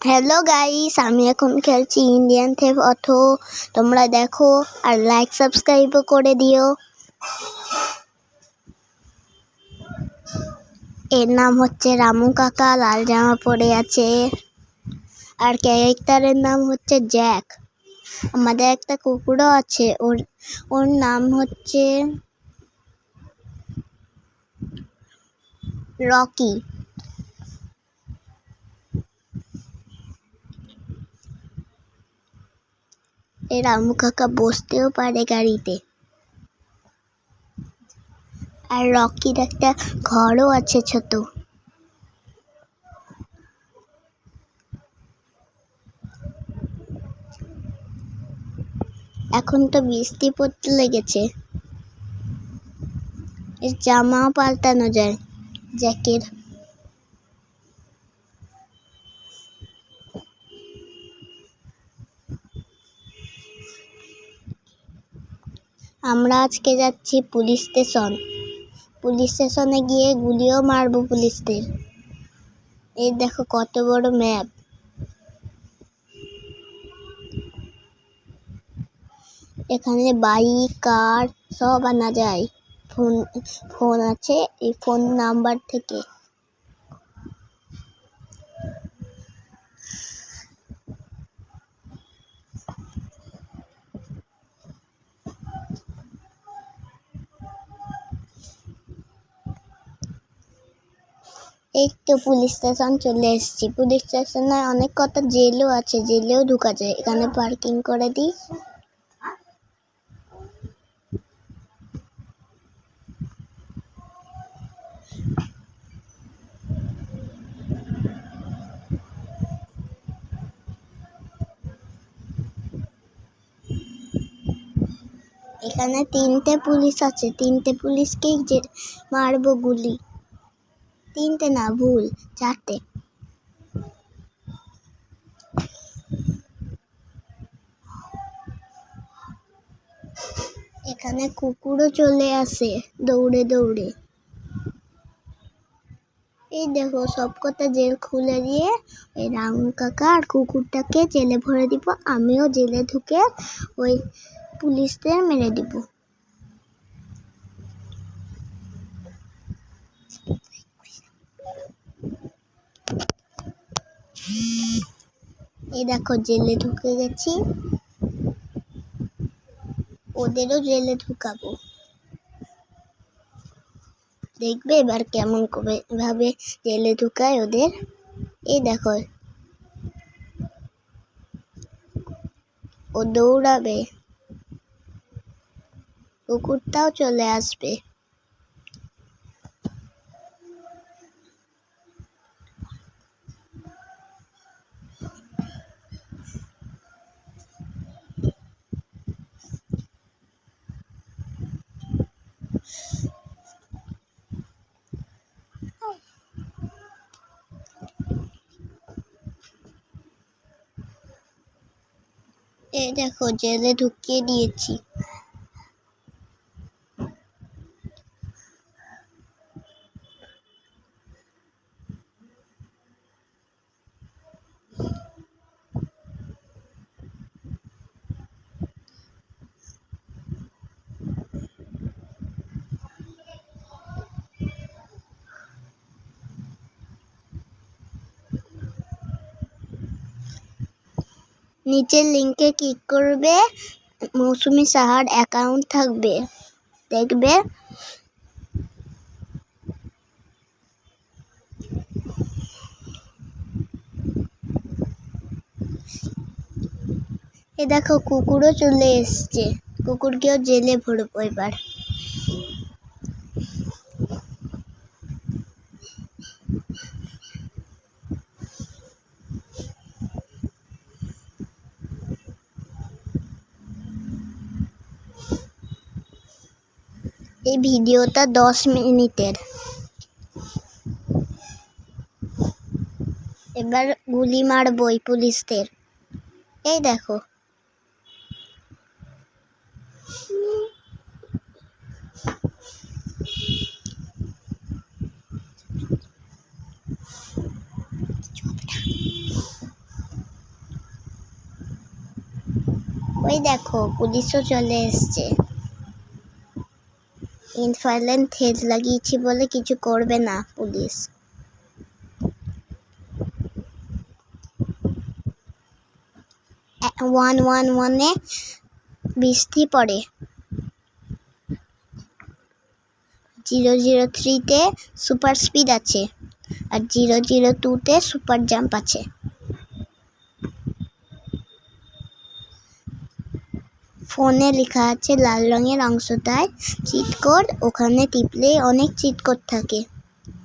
Hello guys, আমি এখন খেলছি ইন্ডিয়ান থেফট অটো। তোমরা দেখো আর লাইক সাবস্ক্রাইবও করে দিও। এর নাম হচ্ছে রামু কাকা, লাল জামা পরে আছে। আর ক্যারেক্টারের নাম হচ্ছে জ্যাক। আমাদের একটা কুকুরও আছে, ওর নাম হচ্ছে রকি। এই রামু কাকা বসতেও পারে গাড়িতে। আর রকির একটা ঘরও আছে ছোট। এখন তো বৃষ্টি পড়তে লেগেছে, এর জামাও পাল্টানো যায় জ্যাকের। আমরা আজকে যাচ্ছি পুলিশ স্টেশনে গিয়ে গুলিও মারবো পুলিশদের। এই দেখো কত বড় ম্যাপ। এখানে বাইক, কার সব আনা যায়। ফোন আছে, এই ফোন নাম্বার থেকে। এই তো পুলিশ স্টেশন চলে এসেছি। পুলিশ স্টেশনে অনেক কটা জেলও আছে, জেলেও ঢুকা যায়। এখানে পার্কিং করে দিই। এখানে 3টে পুলিশ আছে, 3টে পুলিশকেই মারবো গুলি। 3টে না, ভুল, 4টে। এখানে কুকুরও চলে আসে দৌড়ে দৌড়ে। এই দেখো সব কটা জেল খুলে দিয়ে ওই রামু কাকা আর কুকুরটাকে জেলে ভরে দিব। আমিও জেলে ঢুকে ওই পুলিশদের মেরে দিব। এই দেখো জেলে ঢুকে গেছি, ওদেরও জেলে ঢুকাবো। দেখবে এবার কেমন করে ভাবে জেলে ঢুকায় ওদের। এই দেখো ও দৌড়াবে, কুকুরটাও চলে আসবে। এই দেখো জেলে ঢুকিয়ে দিয়েছি। নিচের লিংকে ক্লিক করবে, মৌসুমী সাহার অ্যাকাউন্ট থাকবে, দেখবে। এ দেখো কুকুরও চলে এসছে, কুকুরকেও জেলে ভরবো এবার। এই ভিডিওটা 10 মিনিটের। এবার গুলি মারবো ওই পুলিশদের। এই দেখো ওই দেখো পুলিশও চলে এসছে। ইনফাইলেন্ট হেড লাগিয়েছি বলে কিছু করবে না পুলিশ। ওয়ান ওয়ান ওয়ানে বৃষ্টি পড়ে, 003-তে সুপার স্পিড আছে, আর 002-তে সুপার জাম্প আছে। ফোনে লেখা আছে লাল রঙের অংশটায় চিট কোড, ওখানে টিপলে অনেক চিট কোড থাকে।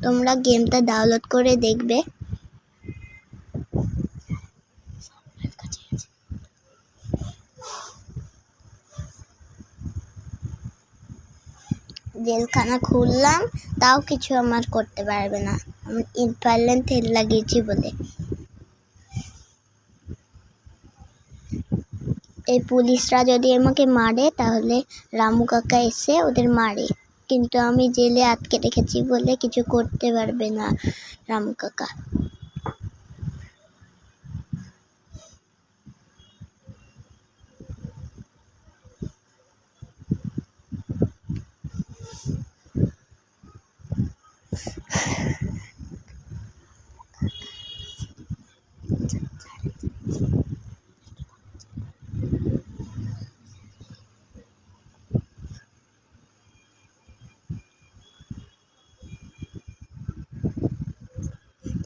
তোমরা গেমটা ডাউনলোড করে দেখবে। জেলখানা খুললাম, তাও কিছু আমার করতে পারবে না, আমি ইনফাইলেন্ট হেড লাগিয়েছি বলে। এই পুলিশরা যদি আমাকে মারে তাহলে রামু কাকা এসে ওদের মারে, কিন্তু আমি জেলে আটকে রেখেছি বলে কিছু করতে পারবে না রামু কাকা।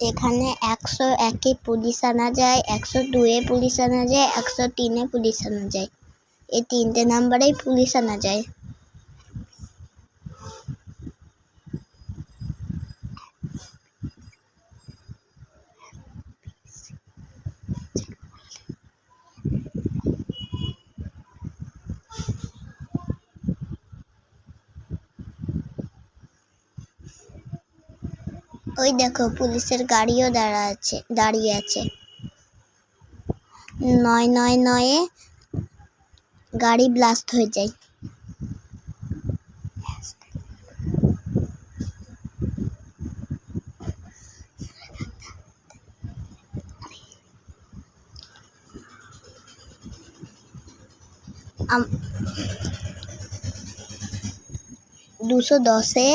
এখানে 101-এ পুলিশ আনা যায়, 102-এ পুলিশ আনা যায়, 103-এ পুলিশ আনা যায়। এই 3টে নাম্বারেই পুলিশ আনা যায়। ওই দেখো পুলিশের গাড়িও দাঁড়িয়ে আছে। 999-এ গাড়ি ব্লাস্ট হয়ে যায়। আম 210-এ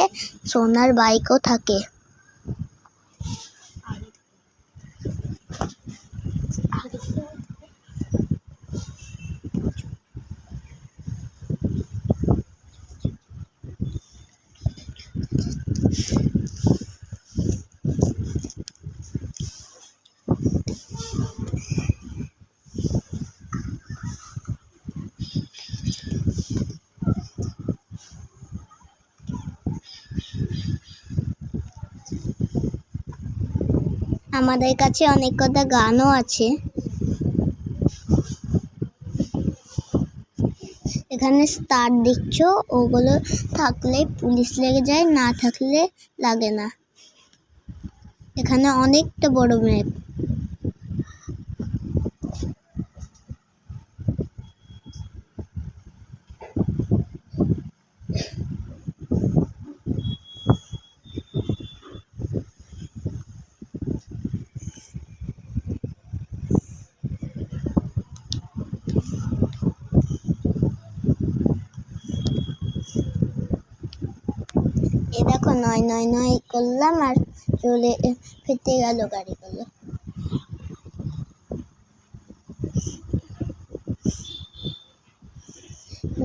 সোনার বাইকও থাকে। আমাদের কাছে অনেক কটা গানও আছে। এখানে স্টার দেখছো, ওগুলো থাকলে পুলিশ লেগে যায়, না থাকলে লাগে না। এখানে অনেকটা বড় ম্যাপ। এ দেখো 999 করলাম আর চলে ফেটে গেল গাড়িগুলো।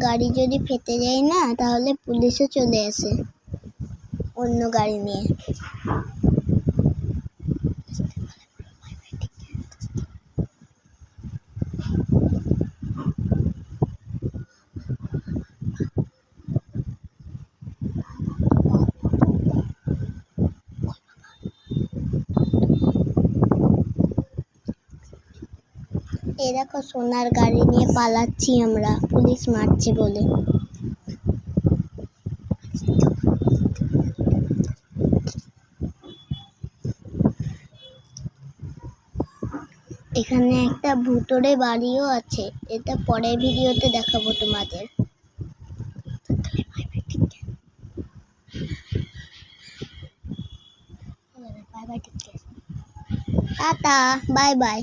গাড়ি যদি ফেটে যায় না তাহলে পুলিশও চলে আসে অন্য গাড়ি নিয়ে। এই দেখো সোনার গাড়ি নিয়ে পালাচ্ছি আমরা, পুলিশ মারছে বলে। এখানে একটা ভুতুড়ে বাড়িও আছে, এটা পরের ভিডিওতে দেখাবো তোমাদের। Tata, bye bye.